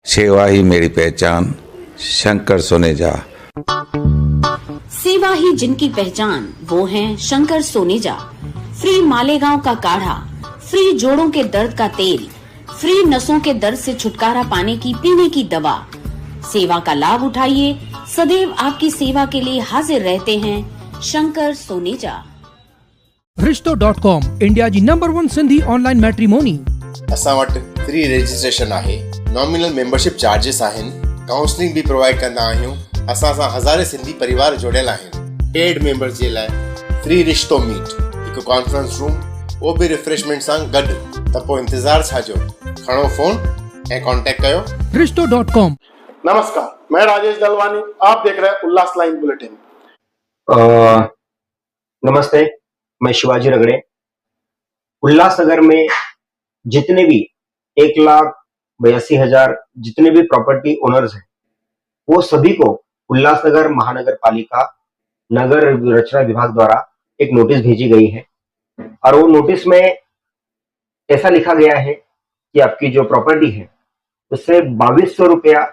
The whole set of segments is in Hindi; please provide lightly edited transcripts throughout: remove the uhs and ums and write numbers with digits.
सेवा ही मेरी पहचान, शंकर सोनेजा। सेवा ही जिनकी पहचान, वो हैं शंकर सोनेजा। फ्री मालेगांव का काढ़ा, फ्री जोड़ों के दर्द का तेल, फ्री नसों के दर्द से छुटकारा पाने की पीने की दवा। सेवा का लाभ उठाइए, सदैव आपकी सेवा के लिए हाजिर रहते हैं शंकर सोनेजा। रिश्तो.com इंडिया जी नंबर 1 सिंधी ऑनलाइन मैट्रिमोनी। असां वटि फ्री रजिस्ट्रेशन आहे, नॉमिनल मेंबरशिप चार्जेस आहिनि, काउंसलिंग भी प्रोवाइड कंदा आहियूं। असां सां हज़ारे सिंधी परिवार जुड़ियल आहिनि। पेड मेंबर्स जे लाइ फ्री रिश्तो मीट, हिकु कॉन्फ्रेंस रूम, वो भी रिफ्रेशमेंट सां गॾु। त पोइ इंतज़ार छा जो, खणो फोन ऐं कांटेक्ट कयो। रिश्तो.com। नमस्कार, मैं राजेश दलवानी, आप देख रहे हैं उल्लास लाइन बुलेटिन। नमस्ते, मैं शिवाजी रगड़े। उल्लासनगर में जितने भी 1,82,000 जितने भी प्रॉपर्टी ओनर्स हैं, वो सभी को उल्लासनगर महानगर पालिका नगर रचना विभाग द्वारा एक नोटिस भेजी गई है। और वो नोटिस में ऐसा लिखा गया है कि आपकी जो प्रॉपर्टी है उससे 2200 रुपया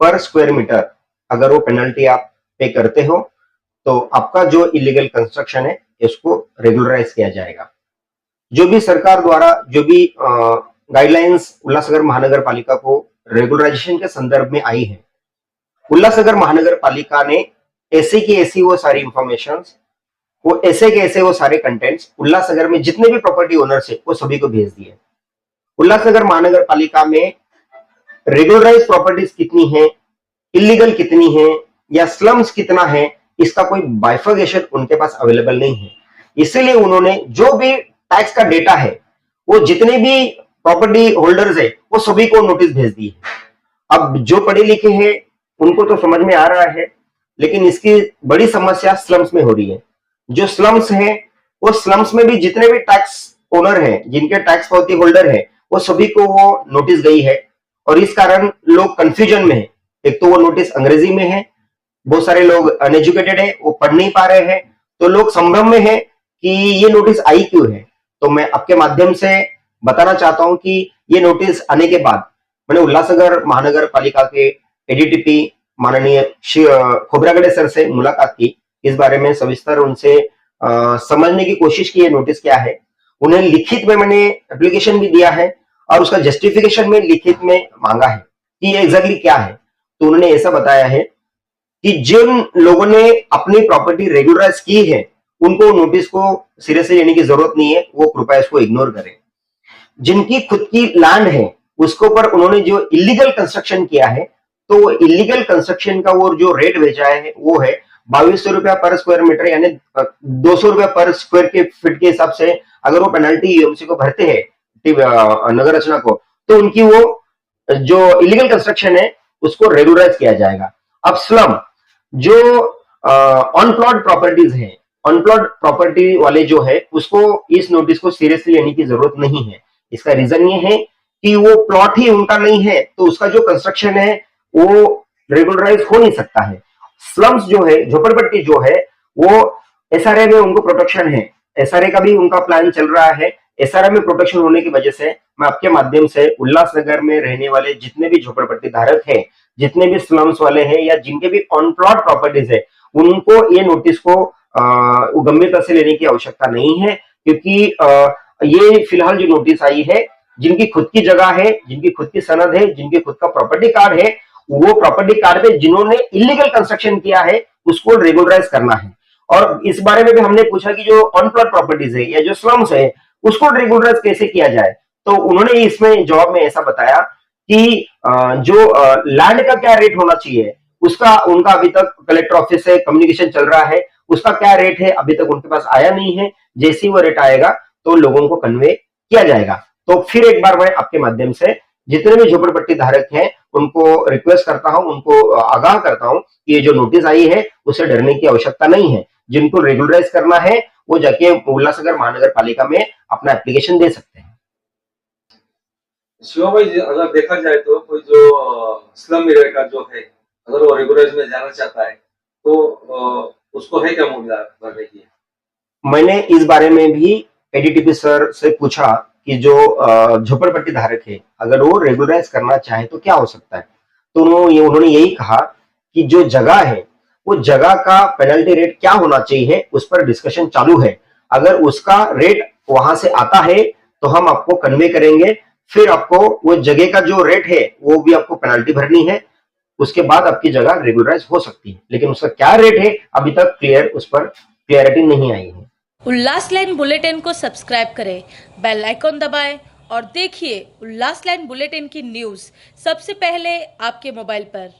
पर स्क्वायर मीटर अगर वो पेनल्टी आप पे करते हो तो आपका जो इलीगल कंस्ट्रक्शन है इसको रेगुलराइज किया जाएगा। जो भी सरकार द्वारा जो भी गाइडलाइंस उल्लासनगर महानगर पालिका को रेगुलराइजेशन के संदर्भ में आई है, उल्लासनगर महानगर पालिका ने ऐसे की ऐसी वो सारी इंफॉर्मेशन, वो ऐसे के ऐसे वो सारे कंटेंट्स उल्लासनगर में जितने भी प्रॉपर्टी ओनर्स है वो सभी को भेज दिए। उल्लासनगर महानगर पालिका में रेगुलराइज प्रॉपर्टीज कितनी है, इलीगल कितनी है या स्लम्स कितना है, इसका कोई बाइफर्केशन उनके पास अवेलेबल नहीं है। इसीलिए उन्होंने जो भी टैक्स का डेटा है वो जितने भी प्रॉपर्टी होल्डर्स है वो सभी को नोटिस भेज दी है। अब जो पढ़े लिखे हैं उनको तो समझ में आ रहा है, लेकिन इसकी बड़ी समस्या स्लम्स में हो रही है। जो स्लम्स है वो स्लम्स में भी जितने भी टैक्स ओनर हैं, जिनके टैक्स पावती होल्डर है, वो सभी को वो नोटिस गई है। और इस कारण लोग कंफ्यूजन में है। एक तो वो नोटिस अंग्रेजी में है, बहुत सारे लोग अनएजुकेटेड है, वो पढ़ नहीं पा रहे हैं, तो लोग संभ्रम में है कि ये नोटिस आई क्यों है। तो मैं आपके माध्यम से बताना चाहता हूं कि ये नोटिस आने के बाद मैंने उल्लासनगर महानगर पालिका के एडीटीपी माननीय खोबरागड़े सर से मुलाकात की। इस बारे में सविस्तर उनसे समझने की कोशिश की, ये नोटिस क्या है। उन्हें लिखित में मैंने एप्लीकेशन भी दिया है और उसका जस्टिफिकेशन में लिखित में मांगा है कि ये एग्जैक्टली क्या है। तो उन्होंने ऐसा बताया है कि जिन लोगों ने अपनी प्रॉपर्टी रेगुलराइज की है उनको नोटिस को सिरे से लेने की जरूरत नहीं है, वो कृपया इसको इग्नोर करें। जिनकी खुद की लैंड है उसके ऊपर उन्होंने जो इलीगल कंस्ट्रक्शन किया है, तो वो इलीगल कंस्ट्रक्शन का वो जो रेट भेजा है वो है 2200 रुपया पर स्क्वायर मीटर, यानी 200 रुपया पर स्क्वायर के फीट के हिसाब से अगर वो पेनल्टी यूएमसी को भरते हैं नगर रचना को, तो उनकी वो जो इलीगल कंस्ट्रक्शन है उसको रेगुलराइज किया जाएगा। अब स्लम जो ऑन प्लॉट प्रॉपर्टीज है, ऑन प्लॉट प्रॉपर्टी वाले जो है उसको इस नोटिस को सीरियसली लेने की जरूरत नहीं है। इसका रीजन ये है कि वो प्लॉट ही उनका नहीं है, तो उसका जो कंस्ट्रक्शन है वो रेगुलराइज हो नहीं सकता है। स्लम्स जो है, झोपड़पट्टी जो है, वो एसआरए में उनको प्रोटेक्शन है, एसआरए का भी उनका प्लान चल रहा है। एसआरए में प्रोटेक्शन होने की वजह से मैं आपके माध्यम से उल्लासनगर में रहने वाले जितने भी झोपड़पट्टी धारक है, जितने भी स्लम्स वाले हैं या जिनके भी ऑन प्लॉट प्रॉपर्टीज है, उनको ये नोटिस को गंभीरता से लेने की आवश्यकता नहीं है। क्योंकि ये फिलहाल जो नोटिस आई है, जिनकी खुद की जगह है, जिनकी खुद की सनद है, जिनके खुद का प्रॉपर्टी कार्ड है, वो प्रॉपर्टी कार्ड पे जिन्होंने इलीगल कंस्ट्रक्शन किया है उसको रेगुलराइज करना है। और इस बारे में भी हमने पूछा कि जो ऑन प्लॉट प्रॉपर्टीज है या जो स्लम्स है उसको रेगुलराइज कैसे किया जाए, तो उन्होंने इसमें जवाब में ऐसा बताया कि जो लैंड का क्या रेट होना चाहिए उसका उनका अभी तक कलेक्टर ऑफिस से कम्युनिकेशन चल रहा है, उसका क्या रेट है अभी तक उनके पास आया नहीं है। जैसे ही वो रेट आएगा तो लोगों को कन्वे किया जाएगा। तो फिर एक बार मैं आपके माध्यम से जितने भी झोपड़पट्टी धारक हैं उनको रिक्वेस्ट करता हूं, उनको आगाह करता हूं कि ये जो नोटिस आई है उसे डरने की आवश्यकता नहीं है। जिनको रेगुलराइज करना है वो जाके उल्लासनगर महानगर पालिका में अपना एप्लीकेशन दे सकते हैं। शिवा भाई, अगर देखा जाए तो कोई जो स्लम एरिया का जो है अगर वो रेगुलराइज में जाना चाहता है तो उसको है क्या मुद्दा भरने की? मैंने इस बारे में भी एडीटीपी सर से पूछा कि जो झोपड़पट्टी धारक है अगर वो रेगुलराइज करना चाहे तो क्या हो सकता है। तो उन्होंने यही कहा कि जो जगह है वो जगह का पेनल्टी रेट क्या होना चाहिए उस पर डिस्कशन चालू है। अगर उसका रेट वहां से आता है तो हम आपको कन्वे करेंगे, फिर आपको वो जगह का जो रेट है वो भी आपको पेनल्टी भरनी है, उसके बाद आपकी जगह रेगुलराइज हो सकती है। लेकिन उसका क्या रेट है अभी तक उस पर क्लियरिटी नहीं आई है। उल्लास लाइन बुलेटिन को सब्सक्राइब करें, बेल आइकॉन दबाएं और देखिए उल्लास लाइन बुलेटिन की न्यूज़ सबसे पहले आपके मोबाइल पर।